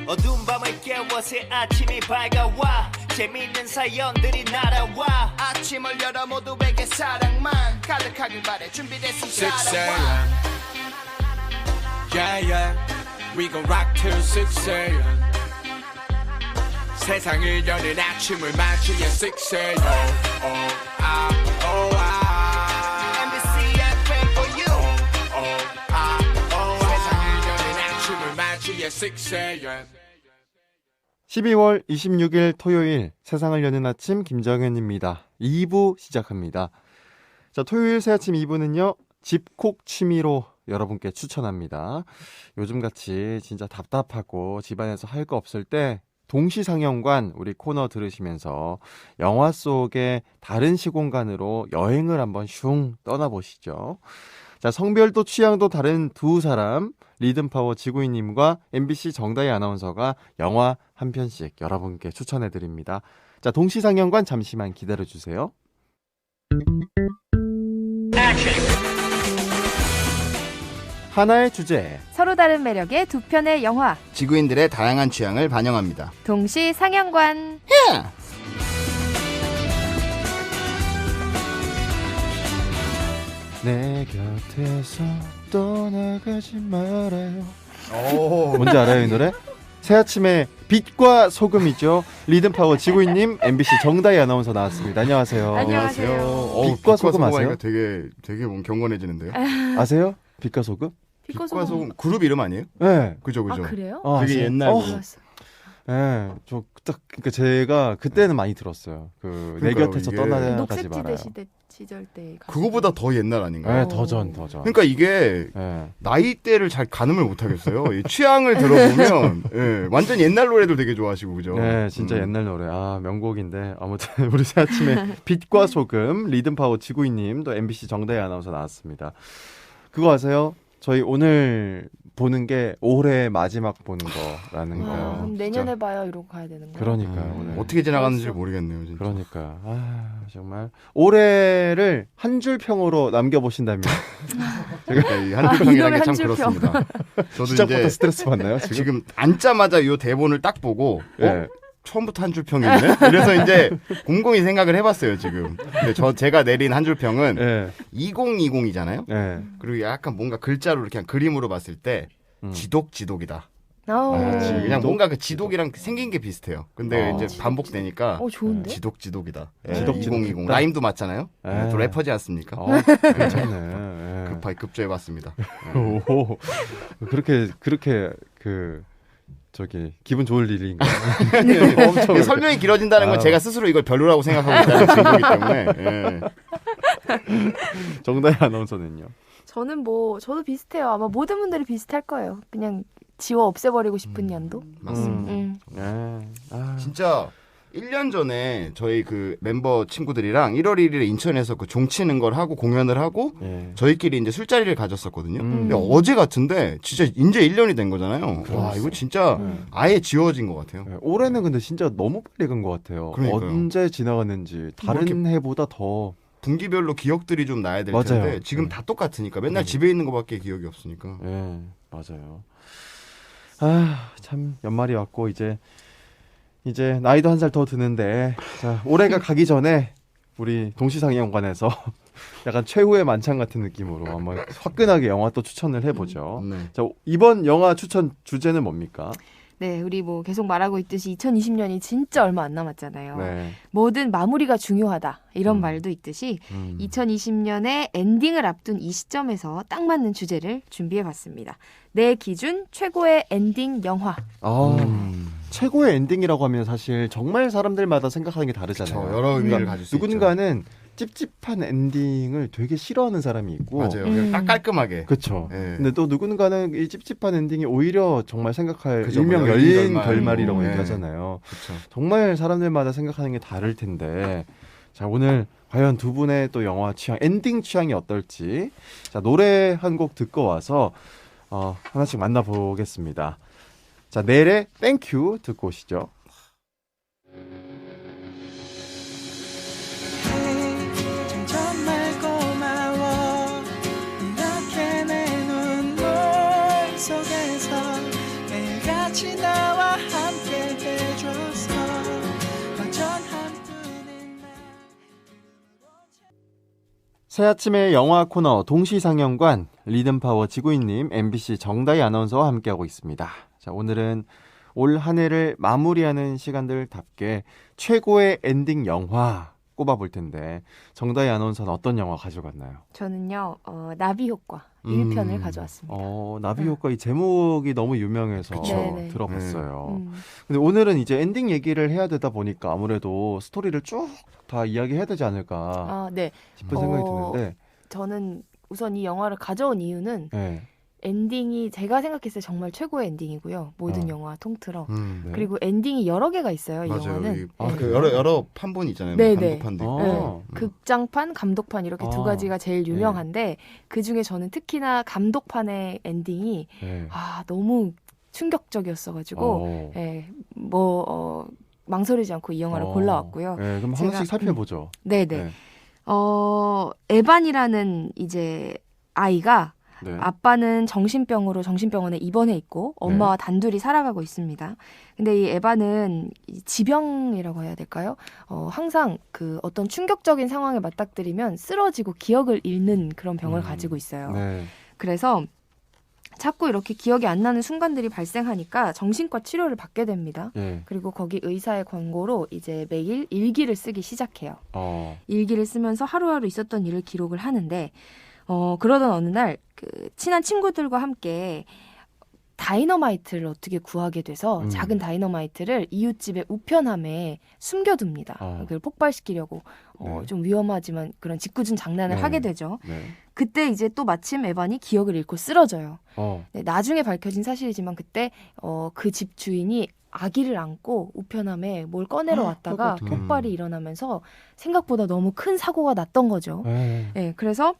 어두운 밤을 깨워 새 아침이 밝아와 재미있는 사연들이 날아와 아침을 열어 모두에게 사랑만 가득하길 바래 준비됐으면 따라와 Yeah, yeah. We gon' rock till 6 a.m. 세상을 여는 아침을 맞이해 6 a.m. Oh, oh, ah, oh, ah. MBC FM for you Oh, ah, oh, ah. 세상을 여는 아침을 맞이해 6 a.m. 12월 26일 토요일 세상을 여는 아침 김정현입니다. 2부 시작합니다. 자, 토요일 새 아침 2부는요. 집콕 취미로 여러분께 추천합니다. 요즘같이 진짜 답답하고 집안에서 할 거 없을 때 동시상영관 우리 코너 들으시면서 영화 속의 다른 시공간으로 여행을 한번 슝 떠나보시죠. 자, 성별도 취향도 다른 두 사람 리듬파워 지구인님과 MBC 정다희 아나운서가 영화 한 편씩 여러분께 추천해드립니다. 자, 동시상영관 잠시만 기다려주세요. 하나의 주제 서로 다른 매력의 두 편의 영화 지구인들의 다양한 취향을 반영합니다. 동시 상영관. 내 곁에서 떠나가지 말아요. 오. 뭔지 알아요 이 노래? 새아침에 빛과 소금이죠. 리듬파워 지구인님, MBC 정다희 아나운서 나왔습니다. 안녕하세요. 안녕하세요. 빛과 소금 아세요? 하니까 되게 뭔 경건해지는데요. 아세요? 빛과 소금? 빛과 빛과 소금. 소금 그룹 이름 아니에요? 네. 그죠. 아 그래요? 되게 아세요? 옛날 그룹. 몰랐어. 네, 저 딱 그러니까 제가 그때는 많이 들었어요. 그 내 그러니까요, 곁에서 이게 떠나가지 녹색지대 말아요. 시절 때 가수. 그거보다 더 옛날 아닌가요? 네, 더 전. 그러니까 이게 네. 나이대를 잘 가늠을 못하겠어요. 이 취향을 들어보면 예, 완전 옛날 노래도 되게 좋아하시고 그죠? 네, 진짜 옛날 노래. 아, 명곡인데. 아무튼 우리 새 아침에 빛과 소금 리듬파워 지구인님 또 MBC 정다희 아나운서 나왔습니다. 그거 아세요? 저희 오늘 보는 게 올해 마지막 보는 거라는 거예요. 그럼 내년에 봐요 이러고 가야 되는 거예요. 그러니까요. 오늘. 어떻게 지나갔는지 모르겠네요. 진짜. 그러니까 정말 올해를 한 줄 평으로 남겨보신다면 그러니까 이 한줄평이라는 게 참 한 줄 평. 그렇습니다. 저도 시작부터 이제 스트레스 받나요? 지금? 앉자마자 이 대본을 딱 보고 네. 처음부터 한 줄 평이네. 그래서 이제 곰곰이 생각을 해봤어요 지금. 근데 제가 내린 한 줄 평은 네. 2020이잖아요. 네. 그리고 약간 뭔가 글자로 이렇게 그냥 그림으로 봤을 때 지독이다. 오. 그냥 뭔가 그 지독이랑 생긴 게 비슷해요. 근데 이제 반복되니까 좋은데? 지독이다. 지독, 2020 지독이다. 라임도 맞잖아요. 네. 또 래퍼지 않습니까? 괜찮네. 네. 급조해봤습니다. 오, 그렇게 저기 기분 좋을 일인가요? 엄청 설명이 길어진다는 건 제가 스스로 이걸 별로라고 생각하고 있다는 증거이기 때문에. 예. 정다희 아나운서는요? 저는 저도 비슷해요. 아마 모든 분들이 비슷할 거예요. 그냥 지워 없애버리고 싶은 연도. 맞습니다. 네. 아, 진짜 1년 전에 저희 그 멤버 친구들이랑 1월 1일에 인천에서 그 종치는 걸 하고 공연을 하고 예. 저희끼리 이제 술자리를 가졌었거든요. 근데 어제 같은데 진짜 이제 1년이 된 거잖아요. 와, 이거 진짜 아예 지워진 것 같아요. 네, 올해는 근데 진짜 너무 빨리 간 것 같아요. 그러니까요. 언제 지나갔는지 다른 해보다 더 분기별로 기억들이 좀 나야 될 맞아요. 텐데 지금 다 똑같으니까 맨날 집에 있는 것밖에 기억이 없으니까. 예, 맞아요. 아, 참 연말이 왔고 이제 나이도 한 살 더 드는데 자, 올해가 가기 전에 우리 동시상영관에서 약간 최후의 만찬 같은 느낌으로 한번 화끈하게 영화 또 추천을 해보죠. 네. 자, 이번 영화 추천 주제는 뭡니까? 네, 우리 계속 말하고 있듯이 2020년이 진짜 얼마 안 남았잖아요. 네. 뭐든 마무리가 중요하다 이런 말도 있듯이 2020년의 엔딩을 앞둔 이 시점에서 딱 맞는 주제를 준비해봤습니다. 내 기준 최고의 엔딩 영화. 최고의 엔딩이라고 하면 사실 정말 사람들마다 생각하는 게 다르잖아요. 그쵸, 여러 의미를 가질 수 누군가는 찝찝한 엔딩을 되게 싫어하는 사람이 있고 맞아요. 그냥 딱 깔끔하게. 그렇죠. 네. 근데 또 누군가는 이 찝찝한 엔딩이 오히려 정말 생각할 그죠, 일명 뭐 열린 열린 결말이라고 네. 얘기하잖아요. 그쵸. 정말 사람들마다 생각하는 게 다를 텐데 자, 오늘 과연 두 분의 또 영화 취향, 엔딩 취향이 어떨지 자, 노래 한 곡 듣고 와서 하나씩 만나보겠습니다. 자, 넬의 땡큐 듣고 오시죠. 정말 고마워 이렇게 내 눈물 속에서 매일같이 나와 새 아침의 영화 코너 동시상영관 리듬파워 지구인님 MBC 정다희 아나운서와 함께하고 있습니다. 자, 오늘은 올 한 해를 마무리하는 시간들답게 최고의 엔딩 영화 꼽아볼 텐데 정다희 아나운서는 어떤 영화 가져갔나요? 저는요, 나비 효과 1편을 가져왔습니다. 나비 효과 이 제목이 너무 유명해서 네네. 들어봤어요. 근데 오늘은 이제 엔딩 얘기를 해야 되다 보니까 아무래도 스토리를 쭉 다 이야기해야 되지 않을까 네. 싶은 생각이 드는데 저는 우선 이 영화를 가져온 이유는 네. 엔딩이 제가 생각했을 때 정말 최고의 엔딩이고요. 모든 어. 영화 통틀어. 네. 그리고 엔딩이 여러 개가 있어요. 이 맞아요. 영화는. 그 여러 판본이 있잖아요. 네, 뭐 네. 감독판도 어. 있고. 네. 극장판, 감독판 이렇게 두 가지가 제일 유명한데 그 중에 저는 특히나 감독판의 엔딩이 네. 너무 충격적이었어가지고 망설이지 않고 이 영화를 골라왔고요. 네, 그럼 제가- 하나씩 살펴보죠. 네네. 네. 에반이라는 이제 아이가 네. 아빠는 정신병원에 입원해 있고 엄마와 단둘이 살아가고 있습니다. 근데 이 에반은 이 지병이라고 해야 될까요? 항상 그 어떤 충격적인 상황에 맞닥뜨리면 쓰러지고 기억을 잃는 그런 병을 가지고 있어요. 네. 그래서 자꾸 이렇게 기억이 안 나는 순간들이 발생하니까 정신과 치료를 받게 됩니다. 네. 그리고 거기 의사의 권고로 이제 매일 일기를 쓰기 시작해요. 일기를 쓰면서 하루하루 있었던 일을 기록을 하는데 그러던 어느 날 그 친한 친구들과 함께 다이너마이트를 어떻게 구하게 돼서 작은 다이너마이트를 이웃집의 우편함에 숨겨둡니다. 그걸 폭발시키려고 네. 좀 위험하지만 그런 짓궂은 장난을 네. 하게 되죠. 네. 그때 이제 또 마침 에반이 기억을 잃고 쓰러져요. 네, 나중에 밝혀진 사실이지만 그때 그 집 주인이 아기를 안고 우편함에 뭘 꺼내러 왔다가 어떡해. 폭발이 일어나면서 생각보다 너무 큰 사고가 났던 거죠. 네. 네, 그래서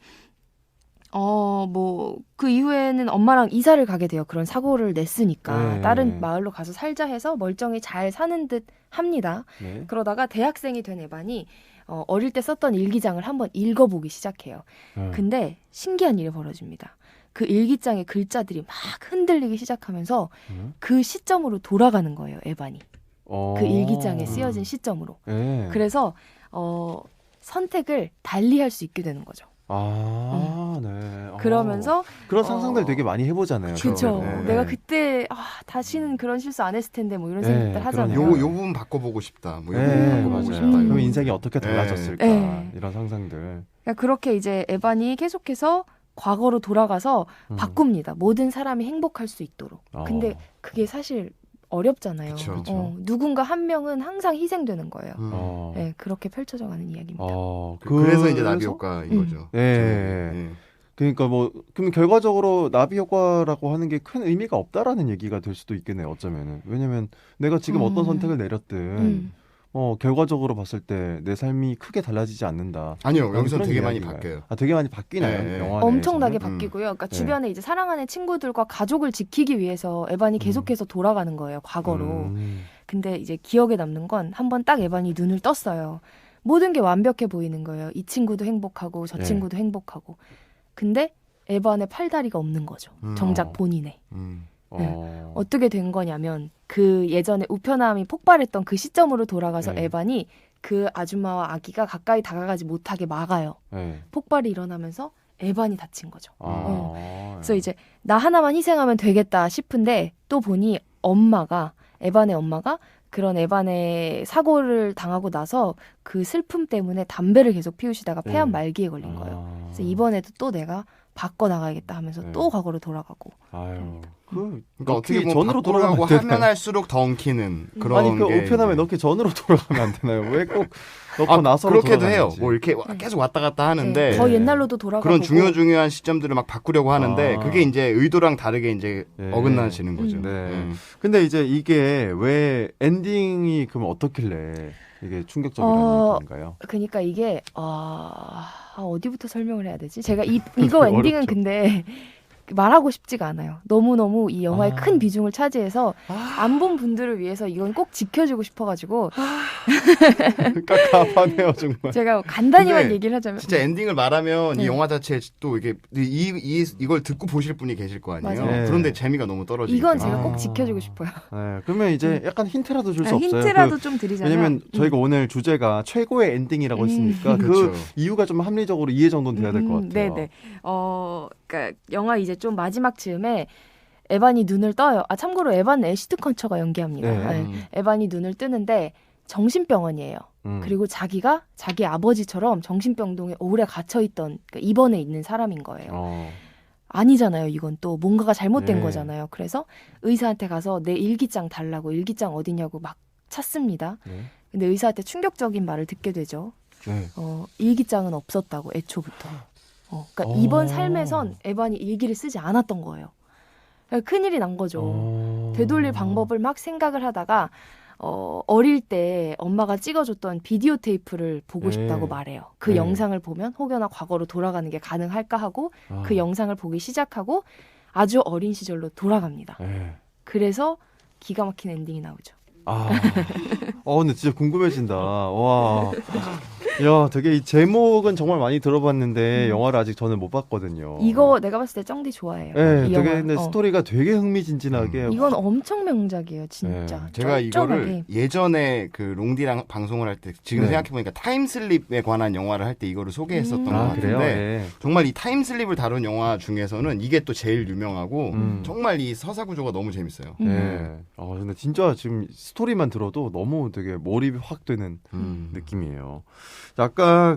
그 이후에는 엄마랑 이사를 가게 돼요. 그런 사고를 냈으니까. 네. 다른 마을로 가서 살자 해서 멀쩡히 잘 사는 듯 합니다. 네. 그러다가 대학생이 된 에반이 어릴 때 썼던 일기장을 한번 읽어보기 시작해요. 네. 근데 신기한 일이 벌어집니다. 그 일기장의 글자들이 막 흔들리기 시작하면서 그 시점으로 돌아가는 거예요, 에반이. 그 일기장에 쓰여진 시점으로. 네. 그래서 선택을 달리 할 수 있게 되는 거죠. 네. 그러면서 그런 상상들 되게 많이 해보잖아요. 그렇죠. 네. 내가 그때 다시는 그런 실수 안 했을 텐데 뭐 이런 네, 생각들 하잖아요. 요 부분 바꿔보고 싶다. 뭐 이런 네, 부분 바꿔보고 맞아요. 싶다. 그럼 이런 인생이 어떻게 달라졌을까 네. 이런 상상들. 그러니까 그렇게 이제 에반이 계속해서 과거로 돌아가서 바꿉니다. 모든 사람이 행복할 수 있도록. 근데 그게 사실 어렵잖아요. 그쵸. 누군가 한 명은 항상 희생되는 거예요. 네, 그렇게 펼쳐져가는 이야기입니다. 그래서 이제 나비 효과인 거죠. 네. 그러니까 그럼 결과적으로 나비 효과라고 하는 게 큰 의미가 없다라는 얘기가 될 수도 있겠네요. 어쩌면은. 왜냐면 내가 지금 어떤 선택을 내렸든 결과적으로 봤을 때 내 삶이 크게 달라지지 않는다. 아니요, 여기서 그런 되게 많이 이야기인가요? 바뀌어요. 되게 많이 바뀌나요? 네. 영화 엄청나게 내에서는? 바뀌고요. 그러니까 네. 주변에 이제 사랑하는 친구들과 가족을 지키기 위해서 에반이 계속해서 돌아가는 거예요. 과거로. 근데 이제 기억에 남는 건 한 번 딱 에반이 눈을 떴어요. 모든 게 완벽해 보이는 거예요. 이 친구도 행복하고 저 네. 친구도 행복하고. 근데 에반의 팔다리가 없는 거죠. 정작 본인의. 어떻게 된 거냐면 그 예전에 우편함이 폭발했던 그 시점으로 돌아가서 네. 에반이 그 아줌마와 아기가 가까이 다가가지 못하게 막아요. 네. 폭발이 일어나면서 에반이 다친 거죠. 네. 그래서 이제 나 하나만 희생하면 되겠다 싶은데 또 보니 에반의 엄마가 그런 에반의 사고를 당하고 나서 그 슬픔 때문에 담배를 계속 피우시다가 폐암 말기에 걸린 거예요. 그래서 이번에도 또 내가 바꿔 나가야겠다 하면서 네. 또 과거로 돌아가고. 아유. 그러니까 어떻게 넣기 보면 전으로 바꾸려고 돌아가면 하면 할수록 더 엉키는 그런 아니 그 게 우편함에 이제- 넣기 전으로 돌아가면 안 되나요? 왜 꼭 넣고 나서 그렇게도 해요. 뭐 이렇게 계속 왔다 갔다 하는데 네, 더 옛날로도 돌아가고. 그런 중요한 시점들을 막 바꾸려고 하는데 아. 그게 이제 의도랑 다르게 이제 네. 어긋나시는 거죠. 네. 근데 이제 이게 왜 엔딩이 그럼 어떻길래 이게 충격적이라는 얘기인가요? 그러니까 이게 어디부터 설명을 해야 되지? 제가 이거 엔딩은 어렵죠. 근데 말하고 싶지가 않아요. 너무너무 이 영화의 아. 큰 비중을 차지해서 안 본 분들을 위해서 이건 꼭 지켜주고 싶어가지고 깝깝하네요 정말. 제가 간단히만 근데 얘기를 하자면 진짜 엔딩을 말하면 네. 이 영화 자체에 또 이게 이걸 듣고 보실 분이 계실 거 아니에요. 맞아요. 네. 그런데 재미가 너무 떨어지니까. 이건 제가 꼭 아. 지켜주고 싶어요. 네, 그러면 이제 약간 힌트라도 줄 수 없어요. 힌트라도 좀 드리자면 왜냐면 저희가 오늘 주제가 최고의 엔딩이라고 했으니까 그 그렇죠. 이유가 좀 합리적으로 이해 정도는 돼야 될 것 같아요. 네네. 그러니까 영화 이제 좀 마지막 즈음에 에반이 눈을 떠요. 참고로 에반은 애시튼 커처가 연기합니다. 네. 네. 에반이 눈을 뜨는데 정신병원이에요. 그리고 자기가 자기 아버지처럼 정신병동에 오래 갇혀있던 그러니까 입원해 있는 사람인 거예요. 아니잖아요. 이건 또 뭔가가 잘못된 네. 거잖아요. 그래서 의사한테 가서 내 일기장 달라고 일기장 어디냐고 막 찾습니다. 네. 근데 의사한테 충격적인 말을 듣게 되죠. 네. 일기장은 없었다고 애초부터. 그러니까 이번 삶에선 에반이 일기를 쓰지 않았던 거예요. 그러니까 큰일이 난 거죠. 되돌릴 방법을 막 생각을 하다가 어릴 때 엄마가 찍어줬던 비디오 테이프를 보고 네. 싶다고 말해요. 그 네. 영상을 보면 혹여나 과거로 돌아가는 게 가능할까 하고 아. 그 영상을 보기 시작하고 아주 어린 시절로 돌아갑니다. 네. 그래서 기가 막힌 엔딩이 나오죠. 근데 진짜 궁금해진다. 와. 야, 되게 이 제목은 정말 많이 들어봤는데 영화를 아직 저는 못 봤거든요. 이거 내가 봤을 때 쩡디 좋아해요. 네, 이 되게 영화. 근데 스토리가 되게 흥미진진하게. 이건 엄청 명작이에요, 진짜. 네. 제가 이거를 쫀쫀하게. 예전에 그 롱디랑 방송을 할 때 지금 네. 생각해보니까 타임슬립에 관한 영화를 할 때 이거를 소개했었던 것 같은데 그래요? 네. 정말 이 타임슬립을 다룬 영화 중에서는 이게 또 제일 유명하고 정말 이 서사 구조가 너무 재밌어요. 네. 근데 진짜 지금 스토리만 들어도 너무 되게 몰입이 확 되는 느낌이에요. 아까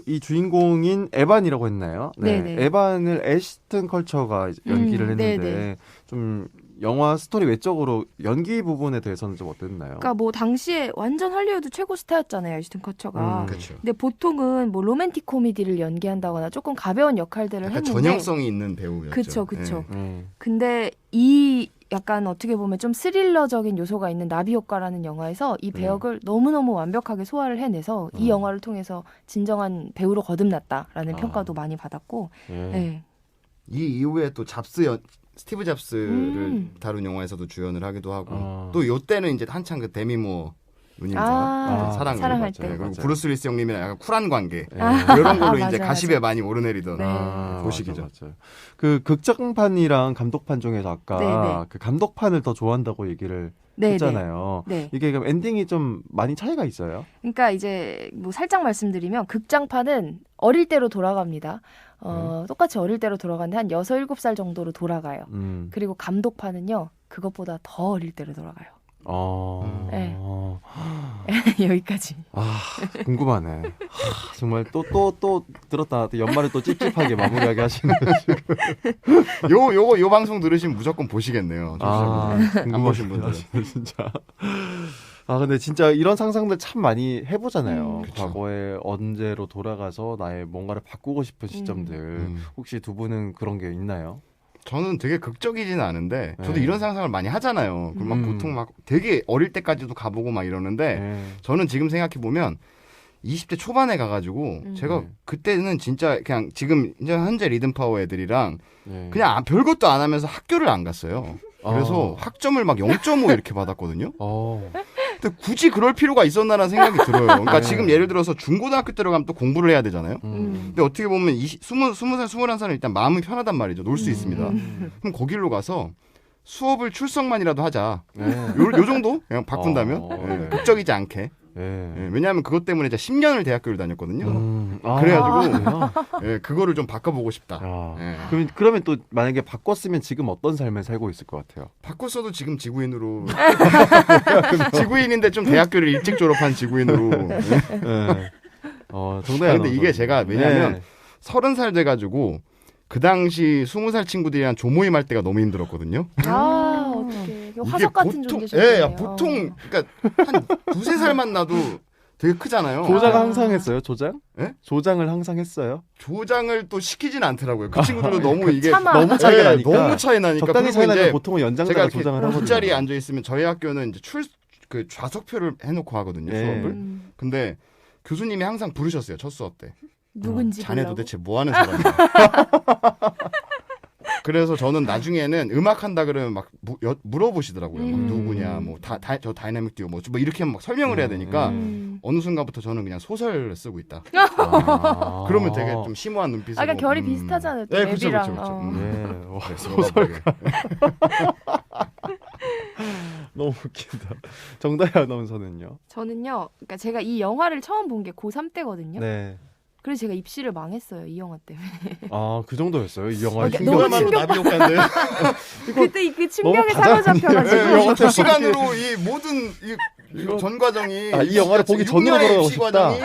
이 주인공인 에반이라고 했나요? 네. 네네. 에반을 애시튼 컬처가 연기를 했는데 네네. 좀 영화 스토리 외적으로 연기 부분에 대해서는 좀 어땠나요? 그러니까 뭐 당시에 완전 할리우드 최고 스타였잖아요, 애시튼 커처가. 그렇죠. 근데 보통은 뭐 로맨틱 코미디를 연기한다거나 조금 가벼운 역할들을 약간 했는데 전형성이 있는 배우였죠. 그쵸. 네. 근데 이 약간 어떻게 보면 좀 스릴러적인 요소가 있는 나비 효과라는 영화에서 이 배역을 너무너무 완벽하게 소화를 해내서 이 영화를 통해서 진정한 배우로 거듭났다라는 평가도 많이 받았고 네. 이 이후에 또 스티브 잡스를 다룬 영화에서도 주연을 하기도 하고 또 요때는 이제 한창 그 데미 무어 누님과 사랑할 때. 그리고 맞아요. 브루스 윌리스 형님이랑 약간 쿨한 관계 네. 이런 걸로 이제 맞아, 가십에 많이 오르내리던 네. 보시기죠. 맞아요. 그 극장판이랑 감독판 중에서 아까 네네. 그 감독판을 더 좋아한다고 얘기를 네네. 했잖아요. 네. 이게 그럼 엔딩이 좀 많이 차이가 있어요? 그러니까 이제 뭐 살짝 말씀드리면 극장판은 어릴 때로 돌아갑니다. 똑같이 어릴 때로 돌아가는데 한 6, 7살 정도로 돌아가요. 그리고 감독판은요. 그것보다 더 어릴 때로 돌아가요. 네. 여기까지. 궁금하네. 정말 또 들었다 놨다 연말에 또 찝찝하게 마무리하게 하시는. 요 방송 들으시면 무조건 보시겠네요. 안 보신 분들은. 진짜. 근데 진짜 이런 상상들 참 많이 해보잖아요. 그쵸. 과거에 언제로 돌아가서 나의 뭔가를 바꾸고 싶은 시점들. 혹시 두 분은 그런 게 있나요? 저는 되게 극적이지는 않은데 저도 네. 이런 상상을 많이 하잖아요. 그럼 막 보통 막 되게 어릴 때까지도 가보고 막 이러는데 네. 저는 지금 생각해 보면 20대 초반에 가가지고 제가 네. 그때는 진짜 그냥 지금 이제 현재 리듬파워 애들이랑 네. 그냥 별것도 안 하면서 학교를 안 갔어요. 그래서 학점을 막 0.5 이렇게 받았거든요. 근데 굳이 그럴 필요가 있었나라는 생각이 들어요. 그러니까 지금 예를 들어서 중고등학교 때로 가면 또 공부를 해야 되잖아요. 근데 어떻게 보면 20살, 21살은 일단 마음이 편하단 말이죠. 놀 수 있습니다. 그럼 거길로 가서 수업을 출석만이라도 하자. 요 정도? 그냥 바꾼다면? 네. 극적이지 않게. 네. 왜냐하면 그것 때문에 제가 10년을 대학교를 다녔거든요. 아, 그래가지고 그거를 좀 바꿔보고 싶다. 그러면 또 만약에 바꿨으면 지금 어떤 삶을 살고 있을 것 같아요? 바꿨어도 지금 지구인으로 지구인인데 좀 대학교를 일찍 졸업한 지구인으로. 정답이 근데 이게 제가 왜냐하면 30살 돼가지고 그 당시 20살 친구들이랑 조모임 할 때가 너무 힘들었거든요. 어떡해. 화석 같은 존재셨네요. 예, 보통 그러니까 한 2-3살만 나도 되게 크잖아요. 조장 항상 했어요? 조장? 예? 조장을 항상 했어요? 조장을 또 시키진 않더라고요. 그 친구들도 너무 이게 너무 차이가 나니까. 너무 차이 나니까. 적당히 차이 그리고 나면 이제 보통은 연장자가 제가 조장을 이렇게 하거든요. 뒷자리에 앉아 있으면 저희 학교는 이제 그 좌석표를 해놓고 하거든요. 수업을. 근데 교수님이 항상 부르셨어요. 첫 수업 때. 누군지 자네 보려고. 도대체 뭐 하는 사람이야? 그래서 저는 나중에는 음악 한다 그러면 막 물어보시더라고요. 막 누구냐, 뭐 저 다이나믹 듀오 뭐 이렇게 막 설명을 해야 되니까 어느 순간부터 저는 그냥 소설을 쓰고 있다. 그러면 되게 좀 심오한 눈빛으로. 약간 결이 비슷하잖아요. 또 네, 그렇죠, 랩이랑. 그렇죠. 네. 소설가. 너무 웃긴다. 정다희 아나운서는요? 저는요. 그러니까 제가 이 영화를 처음 본 게 고3 때거든요. 네. 그래서 제가 입시를 망했어요. 이 영화 때문에. 아, 그 정도였어요? 이 영화 그러니까 충격이. 너무 나비 효과인데. 그때 그 충격에 너무 사로잡혀가지고. 네, 이 2시간으로 이 모든 전 과정이 이 영화를 보기 전으로 돌아가고 싶다. 이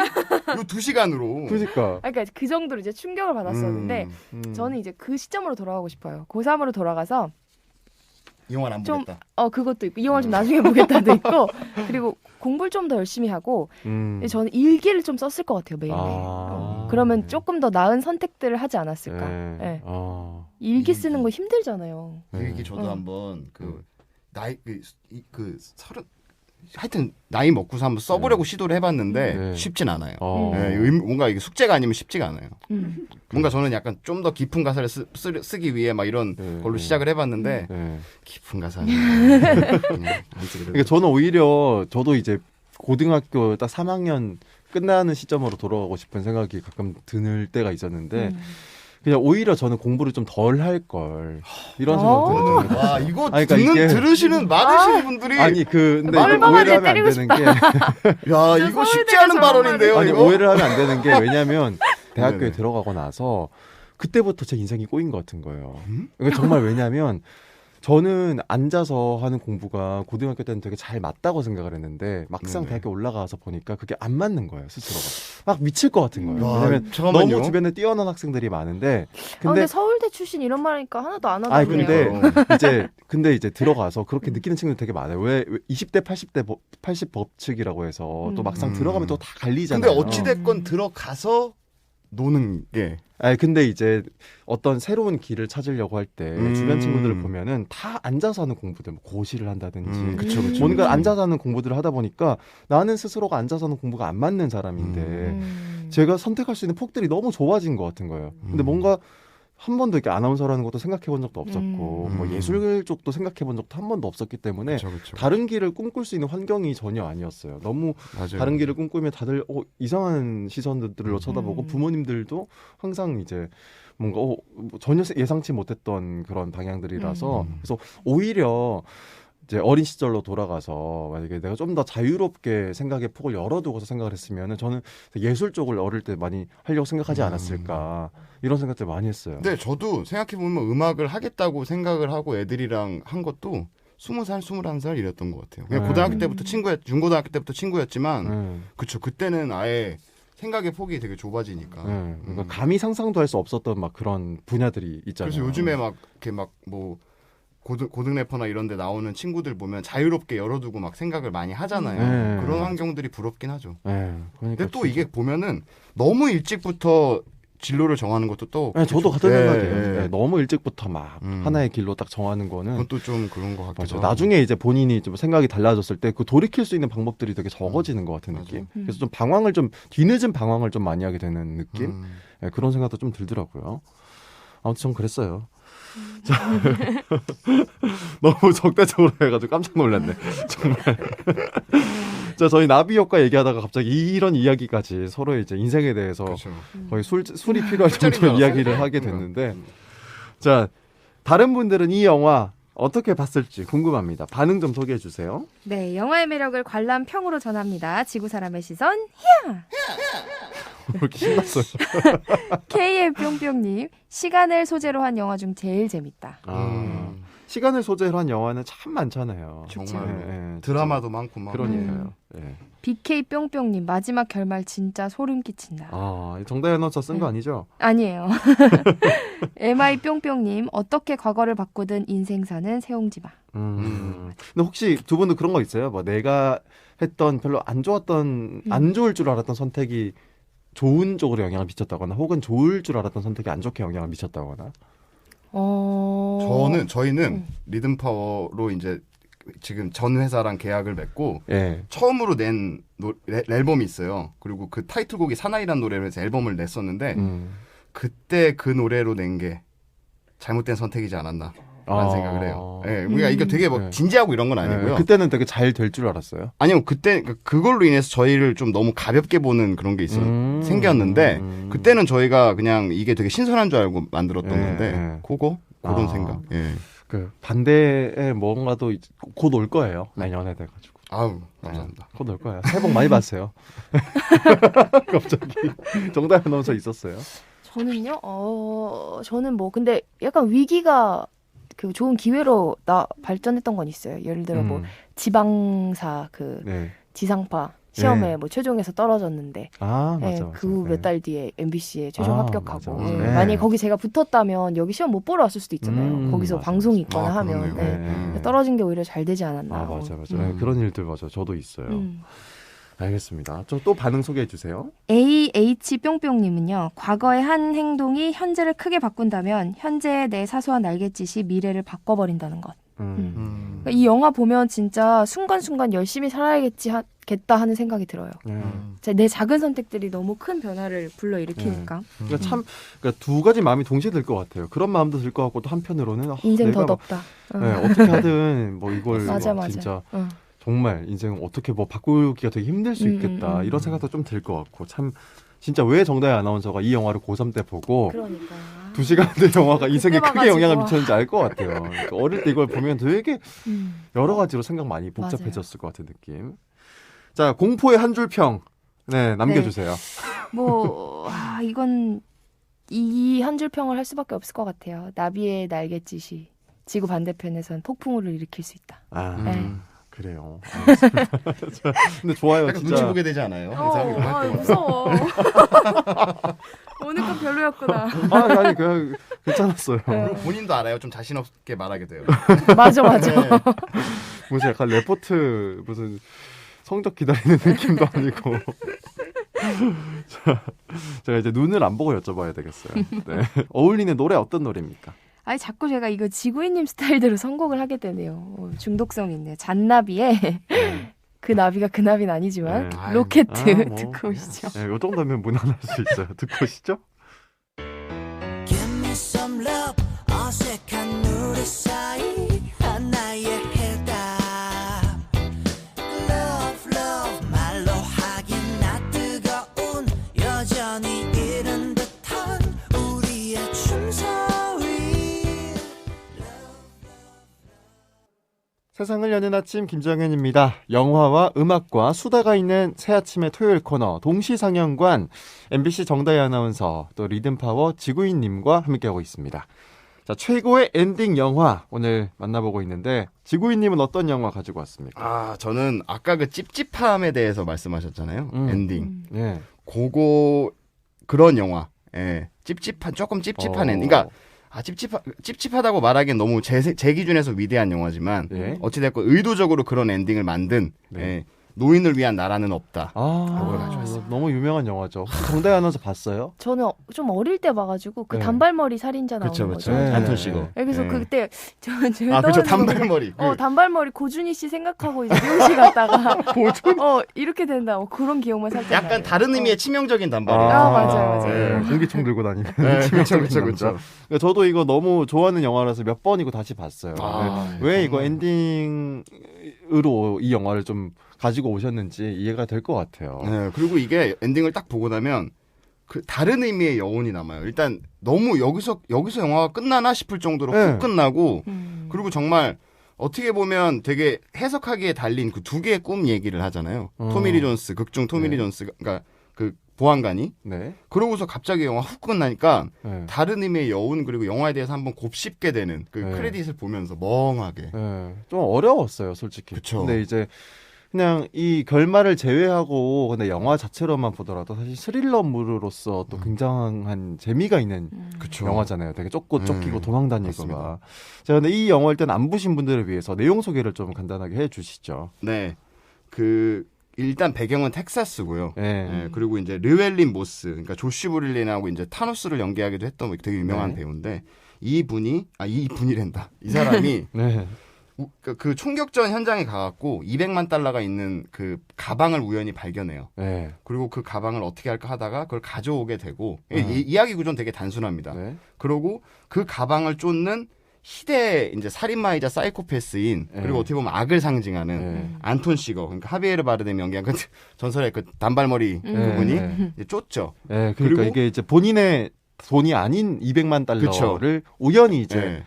2시간으로. 그러니까. 그러니까 그 정도로 이제 충격을 받았었는데 저는 이제 그 시점으로 돌아가고 싶어요. 고3으로 돌아가서 이 영화는 안 좀 보겠다. 그것도 있고 이 영화를 좀 나중에 보겠다도 있고 그리고 공부를 좀 더 열심히 하고 저는 일기를 좀 썼을 것 같아요. 매일매일. 그러면 조금 더 나은 선택들을 하지 않았을까. 네. 일기 쓰는 거 힘들잖아요. 그 얘기 저도 한번 나이 서른 하여튼 나이 먹고서 한번 써보려고 시도를 해봤는데 쉽진 않아요. 뭔가 이게 숙제가 아니면 쉽지가 않아요. 뭔가 저는 약간 좀 더 깊은 가사를 쓰기 위해 막 이런 걸로 시작을 해봤는데 깊은 가사는 그러니까 저는 오히려 저도 이제 고등학교 딱 3학년 끝나는 시점으로 돌아가고 싶은 생각이 가끔 들 때가 있었는데 그냥 오히려 저는 공부를 좀 덜 할 걸 이런 생각 들어요. 와 이거 그러니까 이게 들으시는 많으신 분들이 아니 근데 이거 얼마나 오해를 하면 안 때리고 되는 게 야 이거 쉽지 않은 발언인데요. 아니 이거? 오해를 하면 안 되는 게 왜냐하면 대학교에 들어가고 나서 그때부터 제 인생이 꼬인 것 같은 거예요. 그러니까 정말 왜냐하면 저는 앉아서 하는 공부가 고등학교 때는 되게 잘 맞다고 생각을 했는데 막상 대학교 올라가서 보니까 그게 안 맞는 거예요 스스로가. 막 미칠 것 같은 거예요. 왜냐면 너무 주변에 뛰어난 학생들이 많은데 근데 서울대 출신 이런 말 하니까 하나도 안 아니 하던데요. 근데 이제 들어가서 그렇게 느끼는 친구들 되게 많아요. 왜 20대 80 법칙이라고 해서 또 막상 들어가면 또 다 갈리잖아요. 근데 어찌 됐건 들어가서 노는 게. 근데 이제 어떤 새로운 길을 찾으려고 할 때 주변 친구들을 보면은 다 앉아서 하는 공부들, 뭐 고시를 한다든지, 그쵸. 뭔가 앉아서 하는 공부들을 하다 보니까 나는 스스로가 앉아서 하는 공부가 안 맞는 사람인데 제가 선택할 수 있는 폭들이 너무 좁아진 것 같은 거예요. 근데 뭔가 한 번도 이렇게 아나운서라는 것도 생각해 본 적도 없었고 뭐 예술 쪽도 생각해 본 적도 한 번도 없었기 때문에 그쵸. 다른 길을 꿈꿀 수 있는 환경이 전혀 아니었어요. 너무 맞아요. 다른 길을 꿈꾸면 다들 이상한 시선들로 쳐다보고 부모님들도 항상 이제 뭔가 전혀 예상치 못했던 그런 방향들이라서 그래서 오히려 이제 어린 시절로 돌아가서 만약에 내가 좀 더 자유롭게 생각의 폭을 열어두고서 생각을 했으면은 저는 예술 쪽을 어릴 때 많이 하려고 생각하지 않았을까 이런 생각들 많이 했어요. 네, 저도 생각해 보면 음악을 하겠다고 생각을 하고 애들이랑 한 것도 20살, 21살 이랬던 것 같아요. 그냥 고등학교 때부터 중고등학교 때부터 친구였지만, 그쵸, 그때는 아예 생각의 폭이 되게 좁아지니까. 그러니까 감히 상상도 할 수 없었던 막 그런 분야들이 있잖아요. 그래서 요즘에 막 이렇게 막 뭐 고등 래퍼나 이런 데 나오는 친구들 보면 자유롭게 열어두고 막 생각을 많이 하잖아요. 그런 환경들이 부럽긴 하죠. 그러니까 근데 또 이게 보면은 너무 일찍부터 진로를 정하는 것도 또 저도 같은 생각이에요. 너무 일찍부터 막 하나의 길로 딱 정하는 거는 그것도 좀 그런 것 같기도 하고. 나중에 이제 본인이 좀 생각이 달라졌을 때 그 돌이킬 수 있는 방법들이 되게 적어지는 것 같은 느낌. 그래서 좀 뒤늦은 방황을 좀 많이 하게 되는 느낌. 그런 생각도 좀 들더라고요. 아무튼 전 그랬어요. 너무 적대적으로 해가지고 깜짝 놀랐네. 정말. 자, 저희 나비 효과 얘기하다가 갑자기 이런 이야기까지 서로 이제 인생에 대해서 그렇죠. 거의 술이 필요할 정도로 이야기를 하게 됐는데, 자, 다른 분들은 이 영화 어떻게 봤을지 궁금합니다. 반응 좀 소개해 주세요. 네, 영화의 매력을 관람평으로 전합니다. 지구 사람의 시선, 히야! 왜 이렇게 신났어요? KM뿅뿅님, 시간을 소재로 한 영화 중 제일 재밌다. 시간을 소재로 한 영화는 참 많잖아요. 정말 드라마도 많고 막. 그러니까요. BK뿅뿅님, 마지막 결말 진짜 소름 끼친다. 정다현 아나운서 쓴 거 아니죠? 아니에요. MI뿅뿅님, 어떻게 과거를 바꾸든 인생 사는 세옹지마. 근데 혹시 두 분도 그런 거 있어요? 뭐 내가 했던 별로 안 좋았던, 안 좋을 줄 알았던 선택이 좋은 쪽으로 영향을 미쳤다거나 혹은 좋을 줄 알았던 선택이 안 좋게 영향을 미쳤다거나? 저희는 리듬파워로 이제 지금 전 회사랑 계약을 맺고 처음으로 낸 앨범이 있어요. 그리고 그 타이틀곡이 사나이란 노래로 해서 앨범을 냈었는데 그때 그 노래로 낸 게 잘못된 선택이지 않았나 라는 생각을 해요. 예, 그러니까 이게 되게 뭐 네. 진지하고 이런 건 아니고요. 그때는 되게 잘 될 줄 알았어요. 아니요, 그때 그걸로 인해서 저희를 좀 너무 가볍게 보는 그런 게 생겼는데 그때는 저희가 그냥 이게 되게 신선한 줄 알고 만들었던 건데 그런 생각. 예. 그 반대에 뭔가도 곧 올 거예요. 내년에 돼가지고. 아우 감사합니다. 곧 올 거예요. 새해 복 많이 받으세요. 갑자기 정답 아나운서 있었어요. 저는요, 저는 뭐 근데 약간 위기가 그 좋은 기회로 발전했던 건 있어요. 예를 들어 뭐 지방사 그 네. 지상파 시험에 뭐 최종에서 떨어졌는데 맞아. 그 몇 달 뒤에 MBC에 최종 합격하고 맞아. 만약에 거기 제가 붙었다면 여기 시험 못 보러 왔을 수도 있잖아요. 거기서 방송이 있거나 하면 떨어진 게 오히려 잘 되지 않았나. 맞아. 그런 일들 맞아. 저도 있어요. 알겠습니다. 좀 또 반응 소개해 주세요. AH뿅뿅님은요. 과거의 한 행동이 현재를 크게 바꾼다면 현재의 내 사소한 날갯짓이 미래를 바꿔버린다는 것. 그러니까 이 영화 보면 진짜 순간순간 열심히 살아야겠다 하는 생각이 들어요. 내 작은 선택들이 너무 큰 변화를 불러일으키니까. 그러니까 두 가지 마음이 동시에 들 것 같아요. 그런 마음도 들 것 같고 또 한편으로는 인생 더덥다. 어떻게 하든 뭐 이걸 맞아. 진짜 정말 인생 어떻게 뭐 바꾸기가 되게 힘들 수 있겠다 이런 생각도 좀 들 것 같고 참 진짜 왜 정다혜 아나운서가 이 영화를 고3 때 보고 그러니까. 2시간대 영화가 인생에 크게 영향을 미쳤는지 알 것 같아요. 그러니까 어릴 때 이걸 보면 되게 여러 가지로 생각 많이 복잡해졌을 것 같은 느낌. 자, 공포의 한 줄 평 남겨주세요. 뭐 이건 이 한 줄 평을 할 수밖에 없을 것 같아요. 나비의 날갯짓이 지구 반대편에선 폭풍우를 일으킬 수 있다. 그래요. 근데 좋아요. 약간 진짜. 눈치 보게 되지 않아요? 무서워. 오늘 건 별로였구나. 아니 그냥 괜찮았어요. 본인도 알아요. 좀 자신 없게 말하게 돼요. 맞아. 무슨 약간 레포트 무슨 성적 기다리는 느낌도 아니고. 자, 제가 이제 눈을 안 보고 여쭤봐야 되겠어요. 네. 어울리는 노래 어떤 노래입니까? 아니 자꾸 제가 이거 지구인님 스타일대로 선곡을 하게 되네요. 중독성 있네. 잔나비의 그 나비가 그 나비는 아니지만 로켓 듣고 오시죠. 네, 이 정도면 무난할 수 있어요. 듣고 오시죠. Give me some love 어색한 우리 사이 하나의 해답 Love 말로 하긴 나 뜨거운 여전히 이른 듯한 우리의 춤소리 세상을 여는 아침 김정현입니다. 영화와 음악과 수다가 있는 새아침의 토요일 코너 동시상영관 MBC 정다희 아나운서 또 리듬파워 지구인님과 함께하고 있습니다. 자, 최고의 엔딩 영화 오늘 만나보고 있는데 지구인님은 어떤 영화 가지고 왔습니까? 저는 아까 그 찝찝함에 대해서 말씀하셨잖아요. 엔딩. 네. 그런 영화. 예. 조금 찝찝한 엔딩. 그러니까 찝찝하다고 말하기엔 너무 제 기준에서 위대한 영화지만 어찌됐건 의도적으로 그런 엔딩을 만든 노인을 위한 나라는 없다. 너무 유명한 영화죠. 정다희 아나운서 봤어요? 저는 좀 어릴 때 봐가지고 그 단발머리 살인자 나오는 거죠. 안톤 시거. 그래서 그때 제가 그렇죠. 단발머리. 단발머리 고준희 씨 생각하고 이제 미용실 갔다가 이렇게 된다. 그런 기억만 살짝 약간 나요. 다른 의미의 치명적인 단발이에요. 맞아요. 공기총 들고 다니는. 그렇죠. 저도 이거 너무 좋아하는 영화라서 몇 번이고 다시 봤어요. 왜 이거 엔딩으로 이 영화를 좀 가지고 오셨는지 이해가 될 것 같아요. 네, 그리고 이게 엔딩을 딱 보고 나면 그 다른 의미의 여운이 남아요. 일단 너무 여기서 영화가 끝나나 싶을 정도로 훅 끝나고 그리고 정말 어떻게 보면 되게 해석하기에 달린 그 두 개의 꿈 얘기를 하잖아요. 토미리 존스, 극중 토미리 존스, 그러니까 그 보안관이. 그러고서 갑자기 영화 훅 끝나니까 다른 의미의 여운 그리고 영화에 대해서 한번 곱씹게 되는 그 크레딧을 보면서 멍하게. 좀 어려웠어요, 솔직히. 그쵸. 근데 이제 그냥 이 결말을 제외하고 근데 영화 자체로만 보더라도 사실 스릴러물로서 또 굉장한 재미가 있는 영화잖아요. 되게 쫓기고 도망다니고가. 자, 근데 이 영화 일단 안 보신 분들을 위해서 내용 소개를 좀 간단하게 해주시죠. 네, 일단 배경은 텍사스고요. 그리고 이제 르웰린 모스, 그러니까 조시 브릴린하고 이제 타노스를 연기하기도 했던 되게 유명한 배우인데 이 사람이 그 총격전 현장에 가갖고 200만 달러가 있는 그 가방을 우연히 발견해요. 네. 그리고 그 가방을 어떻게 할까 하다가 그걸 가져오게 되고 이야기 구조는 되게 단순합니다. 네. 그리고 그 가방을 쫓는 희대 이제 살인마이자 사이코패스인 네. 그리고 어떻게 보면 악을 상징하는 네. 안톤 시거 그러니까 하비에르 바르뎀이 연기한 그 전설의 그 단발머리 그분이 네. 이제 쫓죠. 네, 그러니까 그리고 이게 이제 본인의 돈이 아닌 200만 달러를 우연히 이제 네.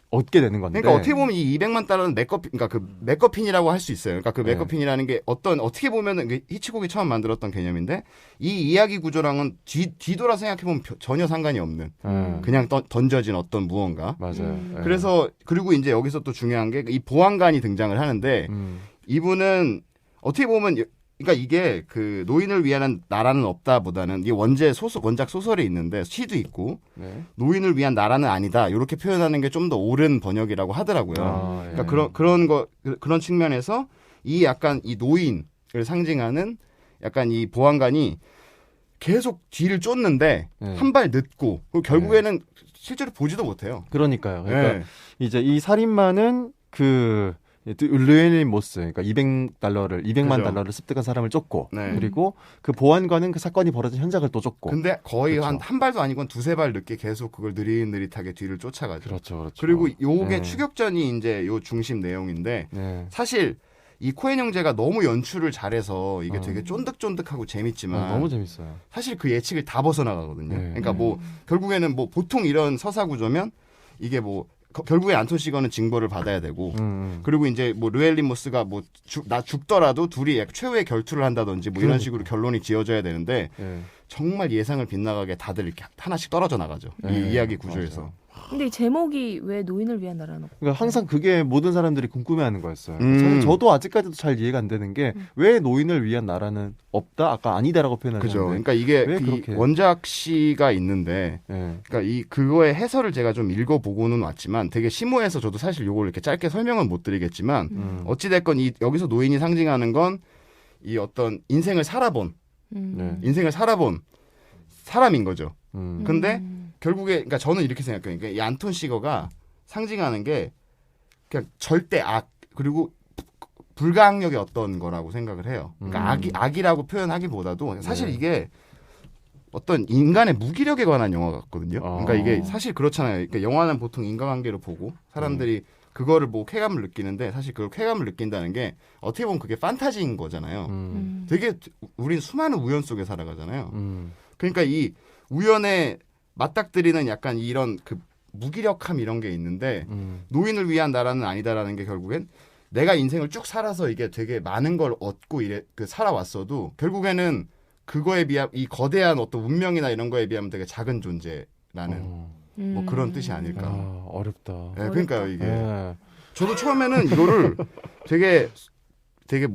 얻게 되는 건데. 그러니까 어떻게 보면 이 200만 달러는 맥거핀, 그러니까 그 맥거핀이라고 할 수 있어요. 그러니까 그 네. 맥거핀이라는 게 어떻게 보면은 히치콕이 처음 만들었던 개념인데 이 이야기 구조랑은 뒤돌아 생각해 보면 전혀 상관이 없는 그냥 던져진 어떤 무언가. 맞아요. 네. 그래서 그리고 이제 여기서 또 중요한 게 이 보안관이 등장을 하는데 이분은 어떻게 보면 그러니까 이게 그 노인을 위한 나라는 없다보다는 이게 원작 소설에 있는데 시도 있고 네. 노인을 위한 나라는 아니다 이렇게 표현하는 게 좀 더 옳은 번역이라고 하더라고요. 예. 그러니까 그런 측면에서 이 약간 이 노인을 상징하는 약간 이 보안관이 계속 뒤를 쫓는데 네. 한 발 늦고 그리고 결국에는 실제로 보지도 못해요. 그러니까요. 그러니까 네. 이제 이 살인마는 그 르웰린 모스, 그러니까 200만 그죠. 달러를 습득한 사람을 쫓고, 네. 그리고 그 보안관은 그 사건이 벌어진 현장을 또 쫓고. 근데 거의 그렇죠. 한 발도 아니고 한 두세 발 늦게 계속 그걸 느릿느릿하게 뒤를 쫓아가죠. 그렇죠. 그리고 요게 네. 추격전이 이제 요 중심 내용인데 네. 사실 이 코엔 형제가 너무 연출을 잘해서 이게 되게 쫀득쫀득하고 재밌지만 너무 재밌어요. 사실 그 예측을 다 벗어나가거든요. 네. 그러니까 뭐 결국에는 뭐 보통 이런 서사 구조면 이게 뭐 결국에 안톤 시거는 징벌을 받아야 되고 그리고 이제 뭐 르웰린 모스가 뭐 죽더라도 둘이 최후의 결투를 한다든지 뭐 이런 식으로 결론이 지어져야 되는데 네. 정말 예상을 빗나가게 다들 이렇게 하나씩 떨어져 나가죠. 네. 이 이야기 구조에서. 맞아요. 근데 이 제목이 왜 노인을 위한 나라는 없고? 그러니까 항상 그게 모든 사람들이 궁금해하는 거였어요. 음. 사실 저도 아직까지도 잘 이해가 안 되는 게 왜 노인을 위한 나라는 없다? 아까 아니다라고 표현하는데. 그죠. 그러니까 이게 왜 이 그렇게- 원작 시가 있는데 네. 그러니까 그거의 해설을 제가 좀 읽어보고는 왔지만 되게 심오해서 저도 사실 요걸 이렇게 짧게 설명은 못 드리겠지만 어찌됐건 여기서 노인이 상징하는 건 이 어떤 인생을 살아본 사람인 거죠. 근데 결국에 그러니까 저는 이렇게 생각해요. 그러니까 이 안톤 시거가 상징하는 게 그냥 절대 악 그리고 불가항력의 어떤 거라고 생각을 해요. 그러니까 악이라고 표현하기보다도 사실 이게 어떤 인간의 무기력에 관한 영화 같거든요. 그러니까 이게 사실 그렇잖아요. 그러니까 영화는 보통 인간관계를 보고 사람들이 그거를 보고 쾌감을 느끼는데 사실 그걸 쾌감을 느낀다는 게 어떻게 보면 그게 판타지인 거잖아요. 되게 우린 수많은 우연 속에 살아가잖아요. 그러니까 이 우연에 맞닥뜨리는 약간 이런 그 무기력함 이런 게 있는데 노인을 위한 나라는 아니다라는 게 결국엔 내가 인생을 쭉 살아서 이게 되게 많은 걸 얻고 살아왔어도 결국에는 그거에 비하면 이 거대한 어떤 운명이나 이런 거에 비하면 되게 작은 존재라는 뭐 그런 뜻이 아닐까. 어렵다. 네, 그러니까요 이게. 네. 저도 처음에는 이거를 되게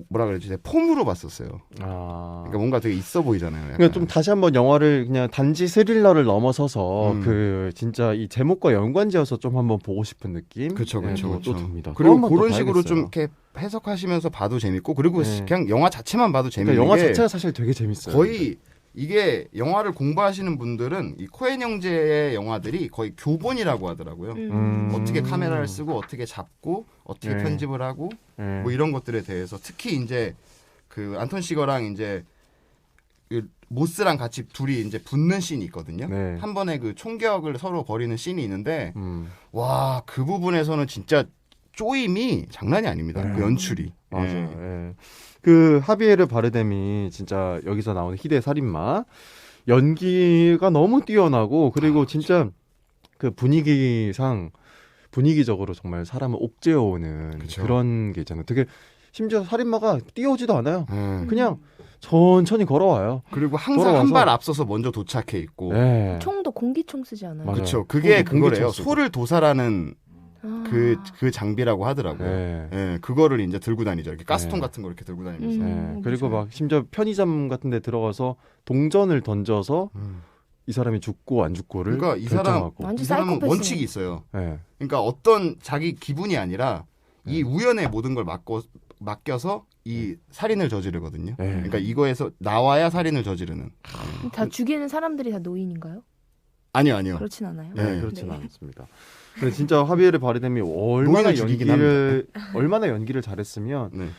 뭐라 그러지? 폼으로 봤었어요. 그러니까 뭔가 되게 있어 보이잖아요. 약간. 그러니까 좀 다시 한번 영화를 그냥 단지 스릴러를 넘어서서 그 진짜 이 제목과 연관지어서 좀 한번 보고 싶은 느낌. 그렇죠, 또 듭니다. 그리고 한번 더 그런 식으로 봐야겠어요. 좀 이렇게 해석하시면서 봐도 재밌고 그리고 네. 그냥 영화 자체만 봐도 재밌는 그러니까 영화 게 자체가 사실 되게 재밌어요. 거의 이게 영화를 공부하시는 분들은 이 코엔 형제의 영화들이 거의 교본이라고 하더라고요. 어떻게 카메라를 쓰고 어떻게 잡고 어떻게 네. 편집을 하고 네. 뭐 이런 것들에 대해서 특히 이제 그 안톤 시거랑 이제 그 모스랑 같이 둘이 이제 붙는 씬이 있거든요. 네. 한 번에 그 총격을 서로 벌이는 씬이 있는데 와, 그 부분에서는 진짜 쪼임이 장난이 아닙니다. 그 연출이. 맞아요. 예. 예. 그 하비에르 바르뎀이 진짜 여기서 나오는 희대 살인마 연기가 너무 뛰어나고 그리고 진짜 그 분위기적으로 정말 사람을 옥죄어오는 그쵸. 그런 게 있잖아요. 되게 심지어 살인마가 뛰어오지도 않아요. 그냥 천천히 걸어와요. 그리고 항상 걸어와서. 한 발 앞서서 먼저 도착해 있고. 예. 총도 공기총 쓰지 않아요? 맞아요. 그렇죠. 그게 공기총 그거래요. 쓰고. 소를 도살하는 아. 그 장비라고 하더라고요. 예. 예, 그거를 이제 들고 다니죠. 이렇게 가스통 네. 같은 거 이렇게 들고 다니면서. 예. 그리고 막 심지어 편의점 같은 데 들어가서 동전을 던져서 이 사람이 죽고 안 죽고를 그러니까 이 결정하고. 완전 이 사람은 사이코패스네. 원칙이 있어요. 예. 그러니까 어떤 자기 기분이 아니라 이 우연의 모든 걸 맡겨서 이 살인을 저지르거든요. 그러니까 이거에서 나와야 살인을 저지르는. 다 죽이는 사람들이 다 노인인가요? 아니요. 그렇진 않아요. 네, 그렇지는 않습니다. 근데 진짜 하비에르 바르뎀이 얼마나 연기를 잘했으면 네.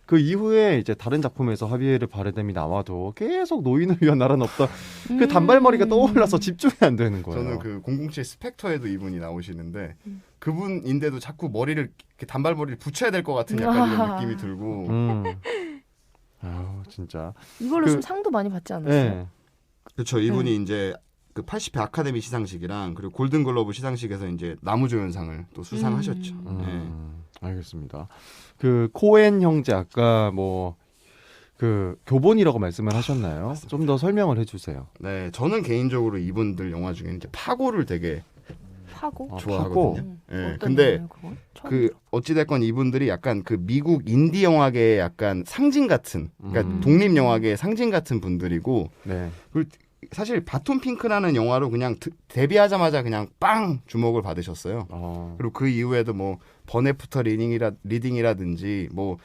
그 이후에 이제 다른 작품에서 하비에르 바르뎀이 나와도 계속 노인을 위한 나라는 없다. 그 단발머리가 떠올라서 집중이 안 되는 거예요. 저는 그 007 스펙터에도 이분이 나오시는데 그분인데도 자꾸 머리를 이렇게 단발머리를 붙여야 될 것 같은 약간 이런 느낌이 들고. 아우 진짜 이걸로 좀 상도 많이 받지 않았어요? 네. 그렇죠. 이분이 이제 그 80회 아카데미 시상식이랑 그리고 골든글러브 시상식에서 이제 나무조연상을 또 수상하셨죠. 네. 알겠습니다. 그 코엔 형제 아까 뭐 그 교본이라고 말씀을 하셨나요? 좀 더 설명을 해주세요. 네, 저는 개인적으로 이분들 영화 중에 이제 파고를 되게 파고? 좋아하거든요. 네, 어떤 근데 영화예요, 그건? 처음 그 어찌됐건 이분들이 약간 그 미국 인디 영화계의 약간 상징 같은, 그러니까 독립 영화계의 상징 같은 분들이고, 네. 그리고 사실 바톤 핑크라는 영화로 그냥 데뷔하자마자 그냥 빵 주목을 받으셨어요. 그리고 그 이후에도 뭐 버네프터 리딩이라든지 뭐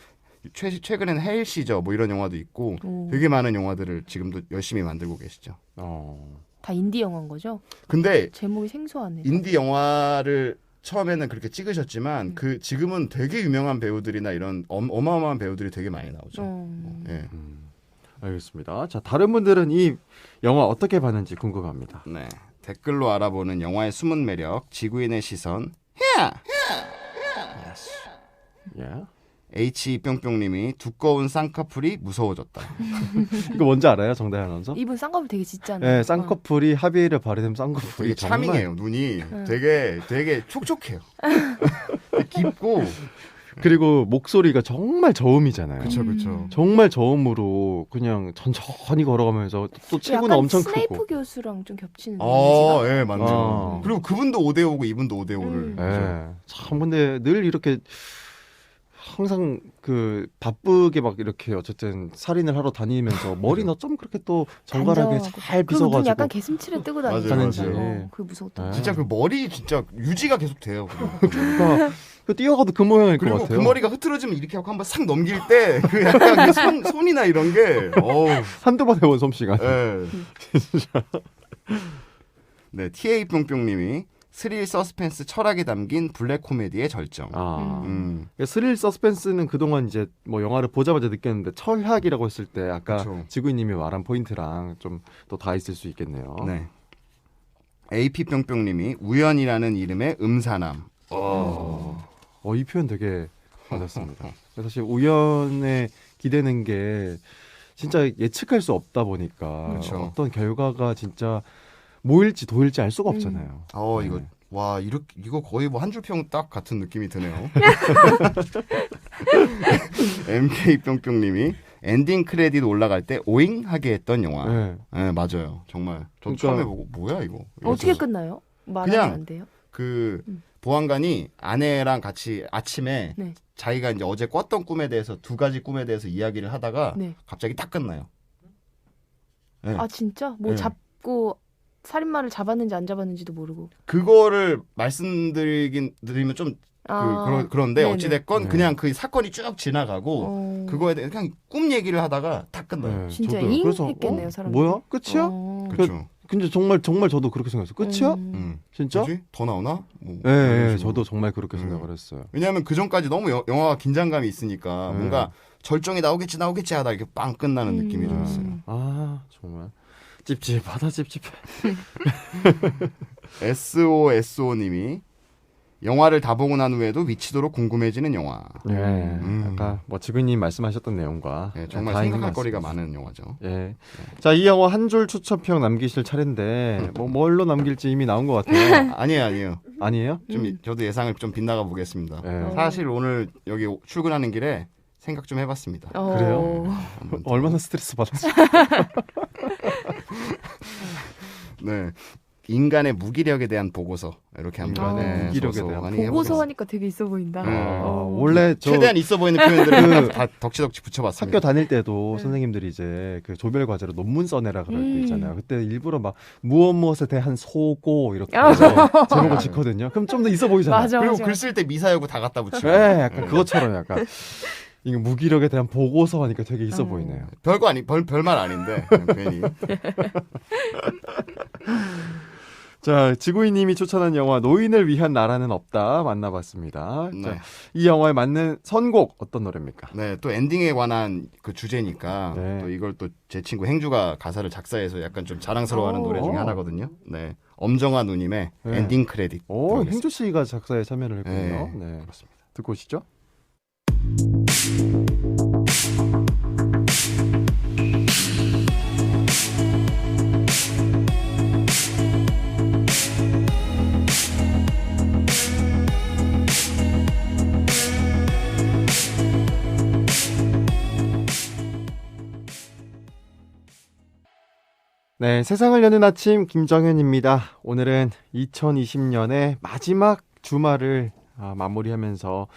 최근에는 헤일 시저 뭐 이런 영화도 있고 되게 많은 영화들을 지금도 열심히 만들고 계시죠. 다 인디 영화인 거죠? 근데 제목이 생소하네요. 인디 영화를 처음에는 그렇게 찍으셨지만 그 지금은 되게 유명한 배우들이나 이런 어마어마한 배우들이 되게 많이 나오죠. 네. 알겠습니다. 자, 다른 분들은 이 영화 어떻게 봤는지 궁금합니다. 네. 댓글로 알아보는 영화의 숨은 매력, 지구인의 시선. 예. H.뿅뿅님이 두꺼운 쌍꺼풀이 무서워졌다. 이거 뭔지 알아요, 정다현 아나운서? 이분 쌍꺼풀 되게 짙잖아요. 네, 쌍꺼풀이 하비에르 바르뎀 쌍꺼풀이 되게 차밍해요. 눈이 되게 촉촉해요. 깊고 그리고 목소리가 정말 저음이잖아요. 그렇죠. 정말 저음으로 그냥 천천히 걸어가면서 또 체구는 약간 엄청 스네이프 크고. 교수랑 좀 겹치는 이미지가. 예, 맞죠. 그리고 그분도 5대5고 이분도 5대5를. 예. 참 근데 늘 이렇게 항상 그 바쁘게 막 이렇게 어쨌든 살인을 하러 다니면서 머리는 좀 그렇게 또 정갈하게 잘 그리고 눈 빗어가지고 약간 개슴츠레 뜨고 맞아요, 다니는지. 맞아요. 그게 무서웠다. 네. 진짜 그 머리 진짜 유지가 계속 돼요. 그러니까 그 뛰어가도 그 모양일 것 그리고 같아요. 그 머리가 흐트러지면 이렇게 하고 한번 싹 넘길 때 그 약간 그 손이나 이런 게 한두 번 해본 솜씨가. 네. 네, TA 뿅뿅님이 스릴 서스펜스 철학이 담긴 블랙 코미디의 절정. 스릴 서스펜스는 그동안 이제 뭐 영화를 보자마자 느꼈는데 철학이라고 했을 때 아까 그쵸. 지구인님이 말한 포인트랑 좀 또 다 있을 수 있겠네요. 네. AP 뿅뿅님이 우연이라는 이름의 음사남. 이 표현 되게 맞았습니다. 사실 우연에 기대는 게 진짜 예측할 수 없다 보니까 그쵸. 어떤 결과가 진짜 모일지 도일지 알 수가 없잖아요. 이거 와 이거 거의 뭐 한 줄 평 딱 같은 느낌이 드네요. MK 뿅뿅님이 엔딩 크레딧 올라갈 때 오잉 하게 했던 영화. 네, 맞아요. 정말 저 그러니까, 처음에 보고 뭐야 이거. 어떻게 끝나요? 말하면 안 돼요? 그 보안관이 아내랑 같이 아침에 네. 자기가 이제 어제 꿨던 꿈에 대해서 두 가지 꿈에 대해서 이야기를 하다가 네. 갑자기 딱 끝나요. 네. 아 진짜? 뭐 네. 잡고 살인마를 잡았는지 안 잡았는지도 모르고. 그거를 말씀드리면 좀 그런데 네네. 어찌됐건 그냥 그 사건이 쭉 지나가고 그거에 대해 그냥 꿈 얘기를 하다가 딱 끝나요. 진짜 저도요. 잉 그래서 했겠네요, 사람들이. 뭐야? 끝이야? 그렇죠. 근데 정말 저도 그렇게 생각했어요. 끝이야? 진짜? 뭐지? 더 나오나? 뭐 네, 저도 정말 그렇게 생각을 했어요. 왜냐하면 그 전까지 너무 영화가 긴장감이 있으니까 뭔가 절정이 나오겠지 하다 이렇게 빵 끝나는 느낌이 좀 있어요. 정말 찝찝하다 찝찝해. SOSO님이 영화를 다 보고 난 후에도 미치도록 궁금해지는 영화. 네, 아까 뭐 지구님 말씀하셨던 내용과 정말 다 있는 생각할 것 거리가 같습니다. 많은 영화죠. 예. 자, 이 영화 한 줄 추천평 남기실 차례인데 뭐 뭘로 남길지 이미 나온 것 같아요. 아니에요. 아니에요? 좀 저도 예상을 좀 빗나가 보겠습니다. 네. 사실 오늘 여기 출근하는 길에 생각 좀 해봤습니다. 그래요? 얼마나 스트레스 받았어요? 네. 인간의 무기력에 대한 보고서 이렇게 한번 무기력에 대한 보고서 하니까 되게 있어 보인다. 원래 최대한 있어 보이는 표현들을 다 덕지덕지 붙여봤습니다. 학교 다닐 때도 선생님들이 이제 그 조별 과제로 논문 써내라 그럴 때 있잖아요. 그때 일부러 막 무엇에 대한 소고 이렇게 해서 제목을 짓거든요. 그럼 좀 더 있어 보이잖아요. 그리고 글 쓸 때 미사여구 다 갖다 붙이고. 네, 약간 그것처럼 약간 이게 무기력에 대한 보고서 하니까 되게 있어 보이네요. 별말 아닌데 괜히. 자, 지구인님이 추천한 영화 노인을 위한 나라는 없다 만나봤습니다. 네. 자, 이 영화에 맞는 선곡 어떤 노래입니까? 네, 또 엔딩에 관한 그 주제니까 네. 또 이걸 또 제 친구 행주가 가사를 작사해서 약간 좀 자랑스러워하는 오. 노래 중에 하나거든요. 네, 엄정화 누님의 네. 엔딩 크레딧. 오, 들어보겠습니다. 행주 씨가 작사에 참여를 했군요. 네, 네, 그렇습니다. 듣고 오시죠. 네, 세상을 여는 아침 김정현입니다. 오늘은 2020년의 마지막 주말을 마무리하면서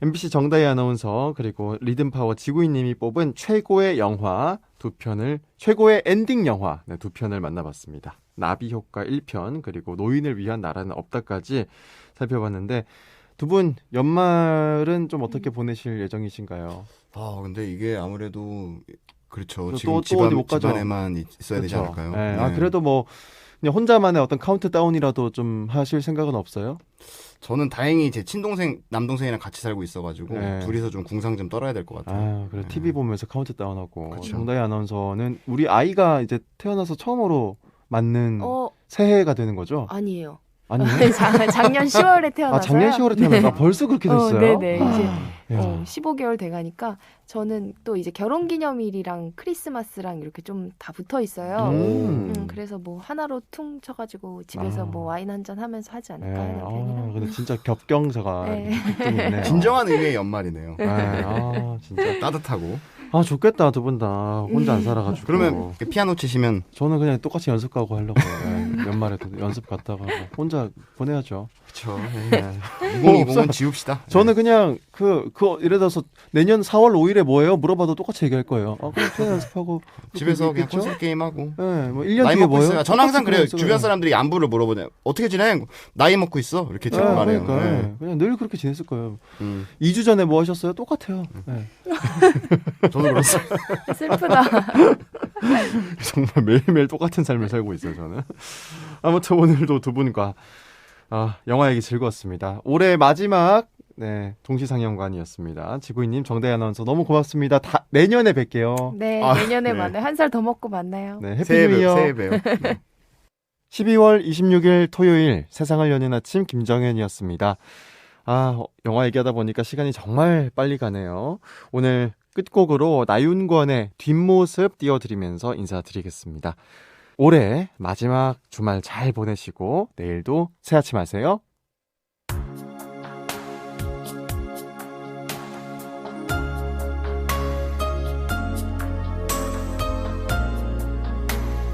MBC 정다희 아나운서 그리고 리듬파워 지구인님이 뽑은 최고의 영화 두 편을 최고의 엔딩 영화 두 편을 만나봤습니다. 나비 효과 1편 그리고 노인을 위한 나라는 없다까지 살펴봤는데 두 분 연말은 좀 어떻게 보내실 예정이신가요? 근데 이게 아무래도 그렇죠. 또 지금 어디 못 가죠? 집안에만 있어야 되지 그렇죠. 않을까요? 네. 네. 그래도 뭐 그냥 혼자만의 어떤 카운트다운이라도 좀 하실 생각은 없어요? 저는 다행히 제 친동생, 남동생이랑 같이 살고 있어가지고 네. 둘이서 좀 궁상 좀 떨어야 될 것 같아요. 그래 TV 보면서 카운트다운하고 그쵸. 정다희 아나운서는 우리 아이가 이제 태어나서 처음으로 맞는 새해가 되는 거죠? 아니에요. 아니요? 작년 10월에 태어나서요. 작년 10월에 태어났나? 네. 벌써 그렇게 됐어요? 네네. 이제 야. 15개월 돼가니까 저는 또 이제 결혼기념일이랑 크리스마스랑 이렇게 좀 다 붙어 있어요. 그래서 뭐 하나로 퉁 쳐가지고 집에서 뭐 와인 한잔 하면서 하지 않을까 하는 편이라. 근데 진짜 겹경사가 네. 있네요. 진정한 의미의 연말이네요. 진짜 따뜻하고. 좋겠다 두 분 다 혼자 안 살아가지고. 그러면 피아노 치시면 저는 그냥 똑같이 연습 가고 하려고요. 연말에도 연습 갔다가 혼자 보내야죠. 그렇죠. 네. 2020은 지웁시다. 저는 그냥 예를 들어서 내년 4월 5일에 뭐예요? 물어봐도 똑같이 얘기할 거예요. 그럼 그냥 연습하고 집에서 그냥 있겠죠? 콘솔 게임 하고. 네, 뭐 1년 나이 뒤에 먹고 뭐예요? 있어요. 저는 항상 그래요. 똑같이 주변 사람들이 안부를 물어보냐. 어떻게 지내? 나이 먹고 있어. 이렇게 제가 말해요. 그러니까 네. 그냥 늘 그렇게 지냈을 거예요. 2주 전에 뭐 하셨어요? 똑같아요. 네. 저도 그렇습니다. 슬프다. 정말 매일매일 똑같은 삶을 살고 있어요, 저는. 아무튼 오늘도 두 분과 영화 얘기 즐거웠습니다. 올해 마지막 동시상영관이었습니다. 지구인님, 정다희 아나운서 너무 고맙습니다. 내년에 뵐게요. 네, 내년에 만나요. 한 살 더 먹고 만나요. 네, 해피 뉴 이어. 새해 봬요. 12월 26일 토요일 세상을 여는 아침 김정현이었습니다. 영화 얘기하다 보니까 시간이 정말 빨리 가네요. 오늘 끝곡으로 나윤권의 뒷모습 띄워드리면서 인사드리겠습니다. 올해 마지막 주말 잘 보내시고 내일도 새 아침 하세요.